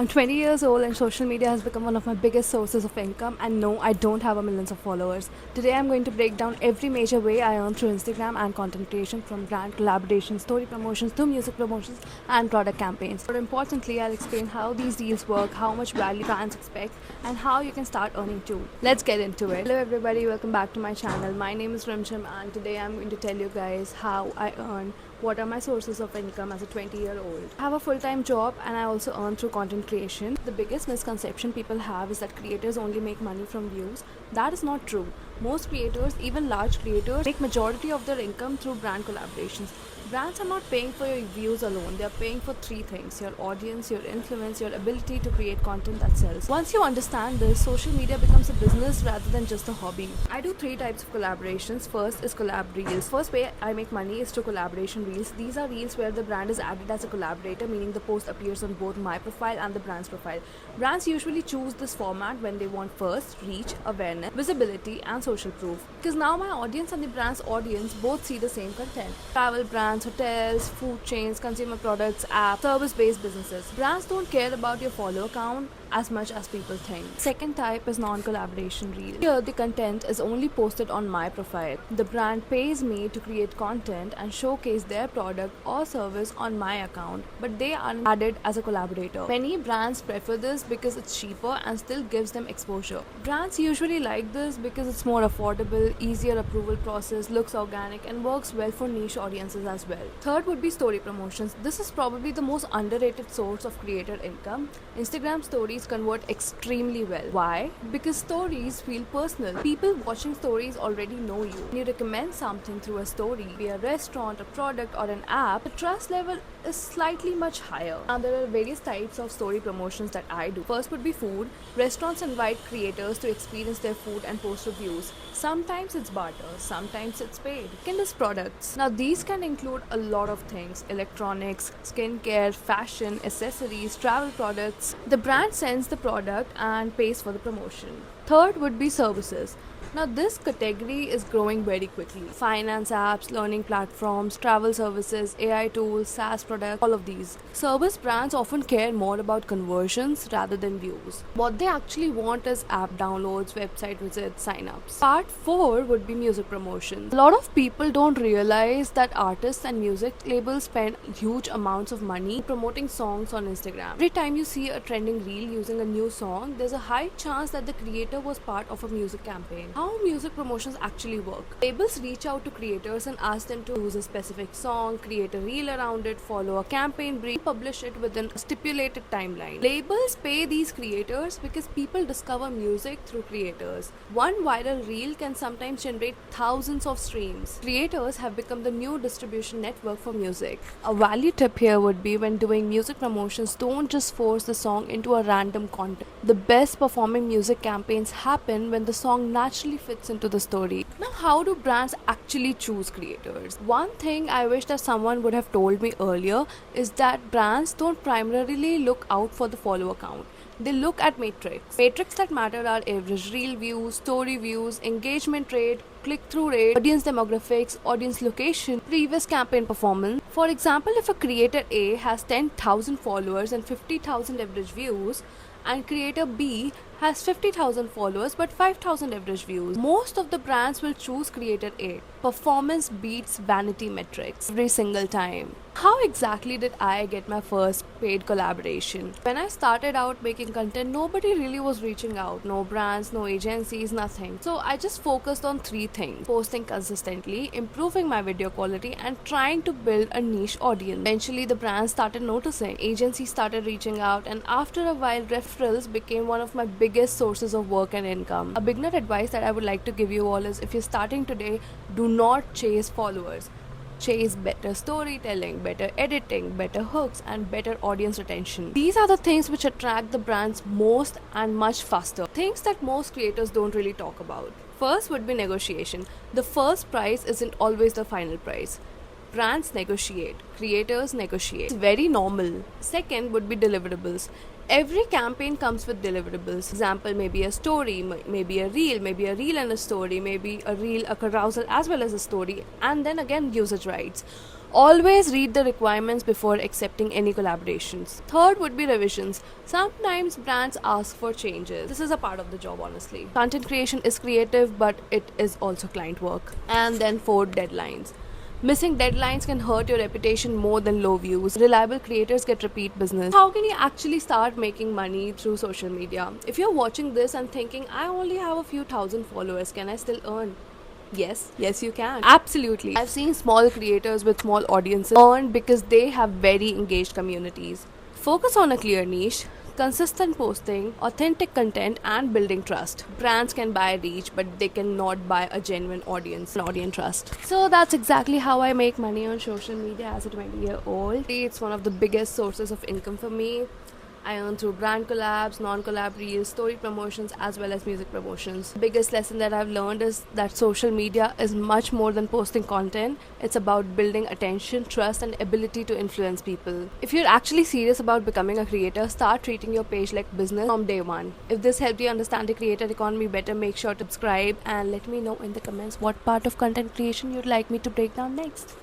I'm 20 years old and social media has become one of my biggest sources of income, and no, I don't have a millions of followers. Today I'm going to break down every major way I earn through Instagram and content creation, from brand collaborations, story promotions to music promotions and product campaigns. But importantly, I'll explain how these deals work, how much value brands expect, and how you can start earning too. Let's get into it. Hello everybody, welcome back to my channel. My name is Rimsham and today I'm going to tell you guys how I earn, what are my sources of income as a 20-year-old. I have a full-time job and I also earn through content creation. The biggest misconception people have is that creators only make money from views. That is not true. Most creators, even large creators, make majority of their income through brand collaborations. Brands are not paying for your views alone. They are paying for three things: your audience, your influence, your ability to create content that sells. Once you understand this, social media becomes a business rather than just a hobby. I do three types of collaborations. First is collab reels. First way I make money is through collaboration reels. These are reels where the brand is added as a collaborator, meaning the post appears on both my profile and the brand's profile. Brands usually choose this format when they want first reach, awareness, visibility, and social proof. Because now my audience and the brand's audience both see the same content. Travel brands, hotels, food chains, consumer products, apps, service-based businesses. Brands don't care about your follower count as much as people think. Second type is non-collaboration reel. Here the content is only posted on my profile. The brand pays me to create content and showcase their product or service on my account, but they aren't added as a collaborator. Many brands prefer this because it's cheaper and still gives them exposure. Brands usually like this because it's more affordable, easier approval process, looks organic, and works well for niche audiences as well. Third would be story promotions. This is probably the most underrated source of creator income. Instagram stories convert extremely well. Why? Because stories feel personal. People watching stories already know you. When you recommend something through a story, be a restaurant, a product, or an app, the trust level is slightly much higher. Now there are various types of story promotions that I do. First would be food. Restaurants invite creators to experience their food and post reviews. Sometimes it's barter, sometimes it's paid. Second is products. Now these can include a lot of things: electronics, skincare, fashion, accessories, travel products. The brand sends the product and pays for the promotion. Third would be services. Now this category is growing very quickly. Finance apps, learning platforms, travel services, AI tools, SaaS products, all of these. Service brands often care more about conversions rather than views. What they actually want is app downloads, website visits, signups. Part 4 would be music promotions. A lot of people don't realize that artists and music labels spend huge amounts of money promoting songs on Instagram. Every time you see a trending reel using a new song, there's a high chance that the creator was part of a music campaign. How music promotions actually work? Labels reach out to creators and ask them to use a specific song, create a reel around it, follow a campaign brief, publish it within a stipulated timeline. Labels pay these creators because people discover music through creators. One viral reel can sometimes generate thousands of streams. Creators have become the new distribution network for music. A value tip here would be, when doing music promotions, don't just force the song into a random content. The best performing music campaigns happen when the song naturally fits into the story. Now, how do brands actually choose creators? One thing I wish that someone would have told me earlier is that brands don't primarily look out for the follower count. They look at metrics. Metrics that matter are average reel views, story views, engagement rate, click-through rate, audience demographics, audience location, previous campaign performance. For example, if a creator A has 10,000 followers and 50,000 average views, and creator B has 50,000 followers but 5,000 average views, most of the brands will choose creator A. Performance beats vanity metrics every single time. How exactly did I get my first paid collaboration? When I started out making content, nobody really was reaching out. No brands, no agencies, nothing. So I just focused on three things: posting consistently, improving my video quality, and trying to build a niche audience. Eventually the brands started noticing, agencies started reaching out, and after a while referrals became one of my biggest sources of work and income. A beginner advice that I would like to give you all is, if you're starting today, do not chase followers. Chase better storytelling, better editing, better hooks, and better audience retention. These are the things which attract the brands most and much faster. Things that most creators don't really talk about. First would be negotiation. The first price isn't always the final price. Brands negotiate, creators negotiate. It's very normal. Second would be deliverables. Every campaign comes with deliverables. Example, maybe a story, maybe a reel and a story, maybe a reel, a carousel as well as a story, and then again usage rights. Always read the requirements before accepting any collaborations. Third would be revisions. Sometimes brands ask for changes. This is a part of the job, honestly. Content creation is creative, but it is also client work. And then fourth, deadlines. Missing deadlines can hurt your reputation more than low views. Reliable creators get repeat business. How can you actually start making money through social media? If you're watching this and thinking, I only have a few thousand followers, can I still earn? Yes, you can. Absolutely. I've seen small creators with small audiences earn because they have very engaged communities. Focus on a clear niche, consistent posting, authentic content, and building trust. Brands can buy reach, but they cannot buy a genuine audience and audience trust. So that's exactly how I make money on social media as a 20-year-old. It's one of the biggest sources of income for me. I earn through brand collabs, non-collab reels, story promotions, as well as music promotions. The biggest lesson that I've learned is that social media is much more than posting content. It's about building attention, trust, and ability to influence people. If you're actually serious about becoming a creator, start treating your page like business from day one. If this helped you understand the creator economy better, make sure to subscribe and let me know in the comments what part of content creation you'd like me to break down next.